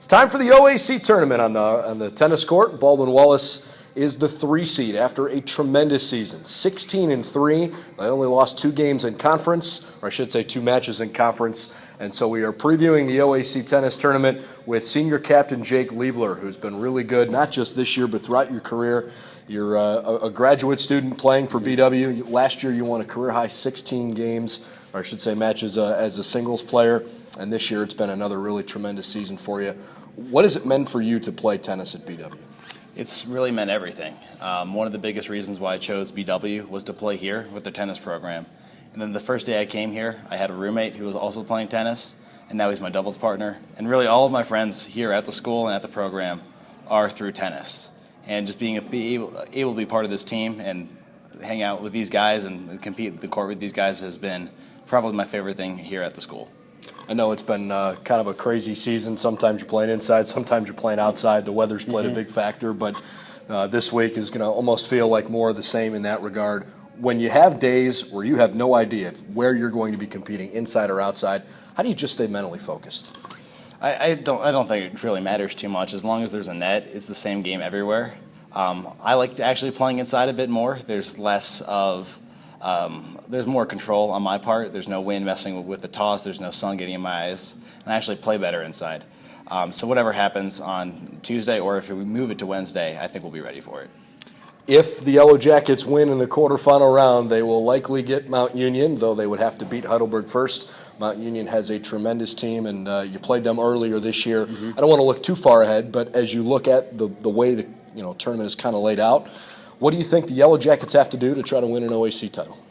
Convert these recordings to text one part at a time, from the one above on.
It's time for the OAC tournament on the tennis court. Baldwin Wallace is the 3 seed after a tremendous season, 16-3. They only lost 2 games in conference, or I should say 2 matches in conference. And so we are previewing the OAC tennis tournament with senior captain Jake Liebler, who's been really good, not just this year, but throughout your career. You're a graduate student playing for BW. Last year you won a career-high 16 games, or I should say matches as a singles player. And this year it's been another really tremendous season for you. What has it meant for you to play tennis at BW? It's really meant everything. One of the biggest reasons why I chose BW was to play here with their tennis program. And then the first day I came here, I had a roommate who was also playing tennis, and now he's my doubles partner. And really all of my friends here at the school and at the program are through tennis. And just being able to be part of this team and hang out with these guys and compete at the court with these guys has been probably my favorite thing here at the school. I know it's been kind of a crazy season. Sometimes you're playing inside, sometimes you're playing outside. The weather's played a big factor, but this week is going to almost feel like more of the same in that regard. When you have days where you have no idea where you're going to be competing, inside or outside, how do you just stay mentally focused? I don't think it really matters too much. As long as there's a net, it's the same game everywhere. I like actually playing inside a bit more. There's less of there's more control on my part. There's no wind messing with the toss. There's no sun getting in my eyes. And I actually play better inside. So whatever happens on Tuesday, or if we move it to Wednesday, I think we'll be ready for it. If the Yellow Jackets win in the quarterfinal round, they will likely get Mount Union, though they would have to beat Heidelberg first. Mount Union has a tremendous team, and you played them earlier this year. I don't want to look too far ahead, but as you look at the way the tournament is kind of laid out, what do you think the Yellow Jackets have to do to try to win an OAC title?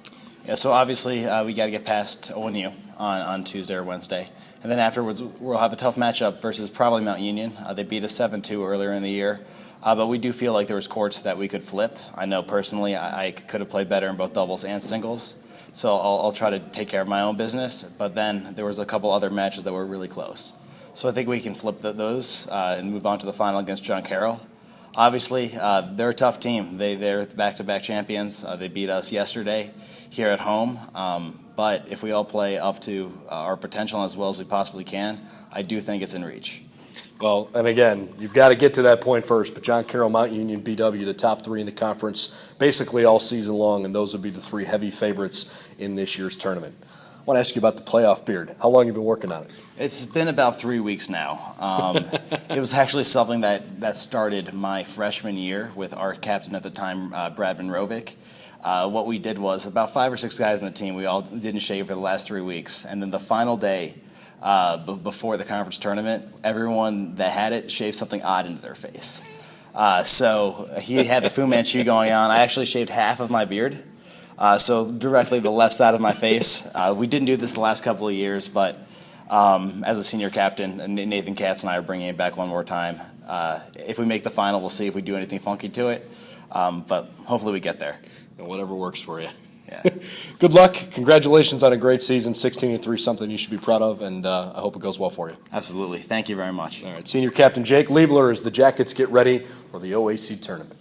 Yeah, so obviously we got to get past ONU on Tuesday or Wednesday. And then afterwards we'll have a tough matchup versus probably Mount Union. They beat us 7-2 earlier in the year. But we do feel like there was courts that we could flip. I know personally I could have played better in both doubles and singles. So I'll try to take care of my own business. But then there was a couple other matches that were really close. So I think we can flip those and move on to the final against John Carroll. Obviously, they're a tough team. They're back-to-back champions. They beat us yesterday here at home. But if we all play up to our potential as well as we possibly can, I do think it's in reach. Well, and again, you've got to get to that point first, but John Carroll, Mount Union, BW, the top 3 in the conference basically all season long, and those would be the 3 heavy favorites in this year's tournament. I want to ask you about the playoff beard. How long have you been working on it? It's been about 3 weeks now. It was actually something that started my freshman year with our captain at the time, Brad Rovic. What we did was about 5 or 6 guys on the team, we all didn't shave for the last 3 weeks. And then the final day before the conference tournament, everyone that had it shaved something odd into their face. So he had the Fu Manchu going on. I actually shaved half of my beard. So directly the left side of my face. We didn't do this the last couple of years, but as a senior captain, Nathan Katz and I are bringing it back one more time. If we make the final, we'll see if we do anything funky to it. But hopefully we get there. And whatever works for you. Yeah. Good luck. Congratulations on a great season. 16-3, something you should be proud of, and I hope it goes well for you. Absolutely. Thank you very much. All right. Senior Captain Jake Liebler as the Jackets get ready for the OAC tournament.